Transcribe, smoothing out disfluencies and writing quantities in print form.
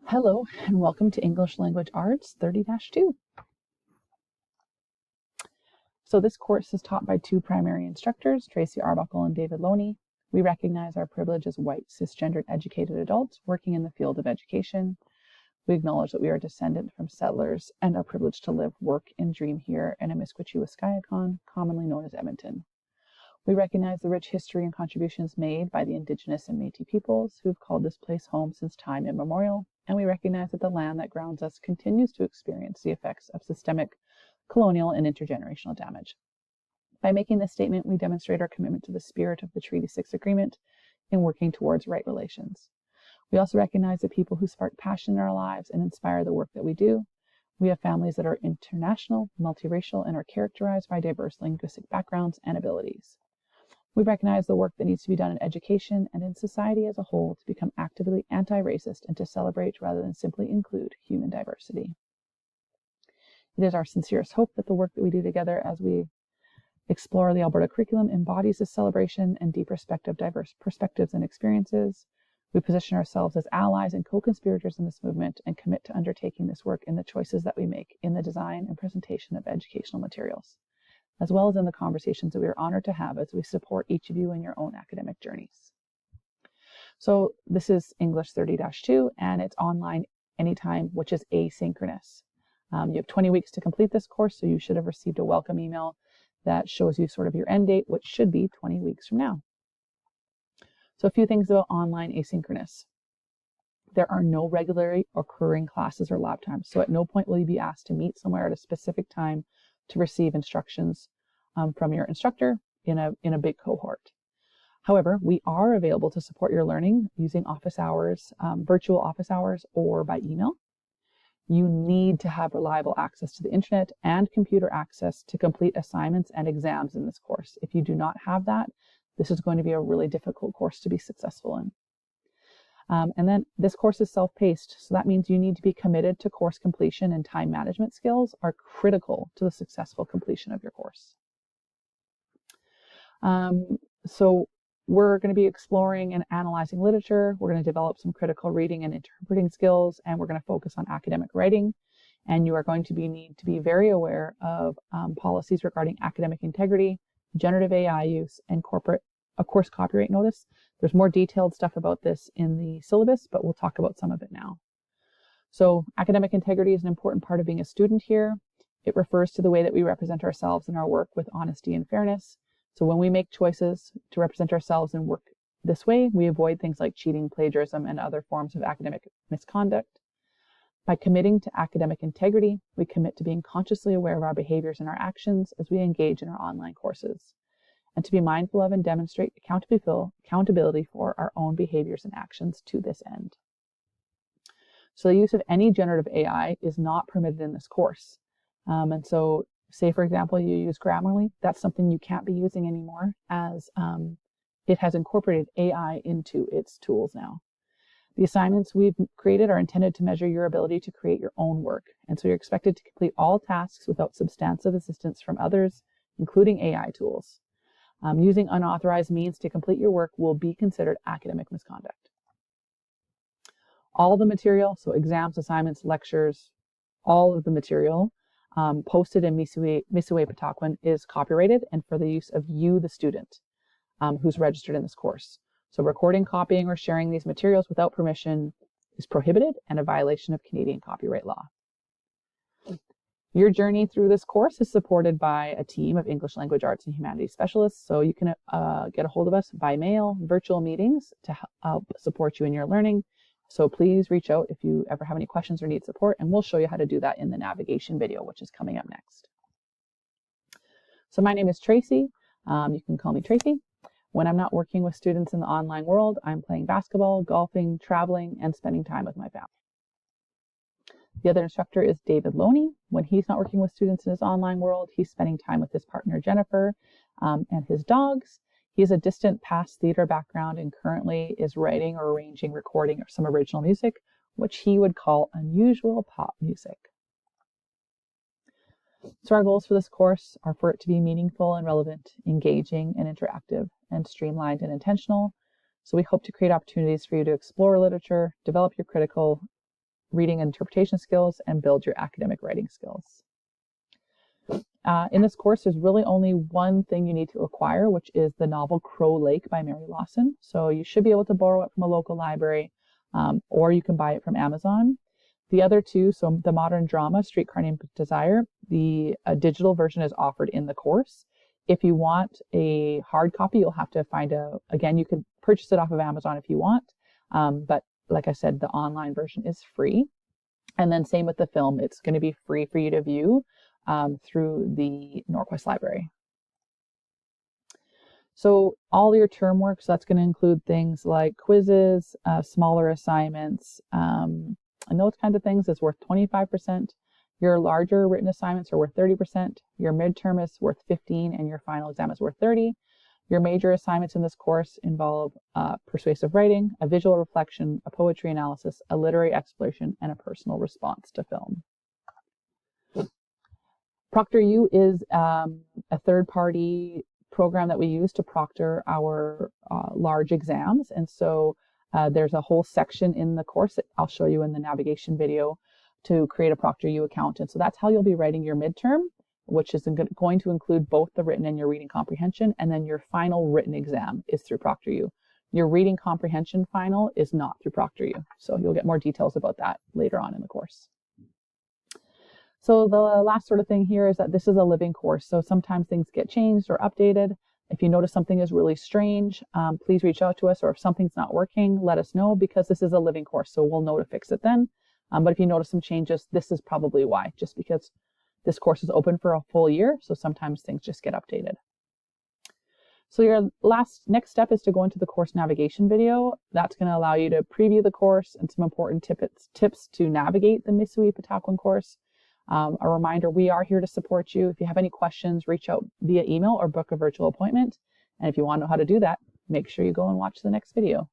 Hello and welcome to English Language Arts 30-2. So this course is taught by two primary instructors, Tracy Arbuckle and David Loney. We recognize our privilege as white, cisgendered, educated adults working in the field of education. We acknowledge that we are descendant from settlers and are privileged to live, work, and dream here in Amiskwaciy-Waskiakan, commonly known as Edmonton. We recognize the rich history and contributions made by the Indigenous and Métis peoples who have called this place home since time immemorial, and we recognize that the land that grounds us continues to experience the effects of systemic, colonial, and intergenerational damage. By making this statement, we demonstrate our commitment to the spirit of the Treaty 6 Agreement in working towards right relations. We also recognize the people who spark passion in our lives and inspire the work that we do. We have families that are international, multiracial, and are characterized by diverse linguistic backgrounds and abilities. We recognize the work that needs to be done in education and in society as a whole to become actively anti-racist and to celebrate rather than simply include human diversity. It is our sincerest hope that the work that we do together as we explore the Alberta curriculum embodies this celebration and deep respect of diverse perspectives and experiences. We position ourselves as allies and co-conspirators in this movement and commit to undertaking this work in the choices that we make in the design and presentation of educational materials, as well as in the conversations that we are honored to have as we support each of you in your own academic journeys. So this is English 30-2, and it's online anytime, which is asynchronous. You have 20 weeks to complete this course, so you should have received a welcome email that shows you sort of your end date, which should be 20 weeks from now. So a few things about online asynchronous. There are no regularly occurring classes or lab times, so at no point will you be asked to meet somewhere at a specific time to receive instructions from your instructor in a big cohort. However, we are available to support your learning using office hours, virtual office hours, or by email. You need to have reliable access to the internet and computer access to complete assignments and exams in this course. If you do not have that, this is going to be a really difficult course to be successful in. And then this course is self-paced, so that means you need to be committed to course completion, and time management skills are critical to the successful completion of your course. So we're going to be exploring and analyzing literature. We're going to develop some critical reading and interpreting skills, and we're going to focus on academic writing. And you are going to need to be very aware of policies regarding academic integrity, generative AI use, and a course copyright notice. There's more detailed stuff about this in the syllabus, but we'll talk about some of it now. So academic integrity is an important part of being a student here. It refers to the way that we represent ourselves in our work with honesty and fairness. So when we make choices to represent ourselves and work this way, we avoid things like cheating, plagiarism, and other forms of academic misconduct. By committing to academic integrity, we commit to being consciously aware of our behaviors and our actions as we engage in our online courses, and to be mindful of and demonstrate accountability for our own behaviors and actions to this end. So the use of any generative AI is not permitted in this course. And so say, for example, you use Grammarly, that's something you can't be using anymore as it has incorporated AI into its tools now. The assignments we've created are intended to measure your ability to create your own work. And so you're expected to complete all tasks without substantive assistance from others, including AI tools. Using unauthorized means to complete your work will be considered academic misconduct. All the material, so exams, assignments, lectures, all of the material posted in Misiway-Patakwin is copyrighted and for the use of you, the student, who's registered in this course. So recording, copying, or sharing these materials without permission is prohibited and a violation of Canadian copyright law. Your journey through this course is supported by a team of English language arts and humanities specialists, so you can get a hold of us by mail, virtual meetings to help support you in your learning. So please reach out if you ever have any questions or need support, and we'll show you how to do that in the navigation video, which is coming up next. So my name is Tracy. You can call me Tracy. When I'm not working with students in the online world, I'm playing basketball, golfing, traveling, and spending time with my family. The other instructor is David Loney. When he's not working with students in his online world, he's spending time with his partner, Jennifer, and his dogs. He has a distant past theater background and currently is writing or arranging, recording some original music, which he would call unusual pop music. So our goals for this course are for it to be meaningful and relevant, engaging and interactive, and streamlined and intentional. So we hope to create opportunities for you to explore literature, develop your critical reading and interpretation skills, and build your academic writing skills. In this course, there's really only one thing you need to acquire, which is the novel Crow Lake by Mary Lawson. So you should be able to borrow it from a local library, or you can buy it from Amazon. The other two, so the modern drama, Streetcar Named Desire, the digital version is offered in the course. If you want a hard copy, you'll have to find again, you can purchase it off of Amazon if you want, but like I said, the online version is free. And then same with the film, it's going to be free for you to view through the Norquest Library. So all your term work, so that's going to include things like quizzes, smaller assignments, and those kinds of things is worth 25%. Your larger written assignments are worth 30%. Your midterm is worth 15%, and your final exam is worth 30%. Your major assignments in this course involve persuasive writing, a visual reflection, a poetry analysis, a literary exploration, and a personal response to film. ProctorU is a third-party program that we use to proctor our large exams, and so there's a whole section in the course that I'll show you in the navigation video to create a ProctorU account. And so that's how you'll be writing your midterm, which is going to include both the written and your reading comprehension, and then your final written exam is through ProctorU. Your reading comprehension final is not through ProctorU, so you'll get more details about that later on in the course. So the last sort of thing here is that this is a living course, so sometimes things get changed or updated. If you notice something is really strange, please reach out to us, or if something's not working, let us know, because this is a living course, so we'll know to fix it then. But if you notice some changes, this is probably why, just because this course is open for a full year, so sometimes things just get updated. So your next step is to go into the course navigation video. That's going to allow you to preview the course and some important tips to navigate the Missouri Pataquan course. A reminder, we are here to support you. If you have any questions, reach out via email or book a virtual appointment. And if you want to know how to do that, make sure you go and watch the next video.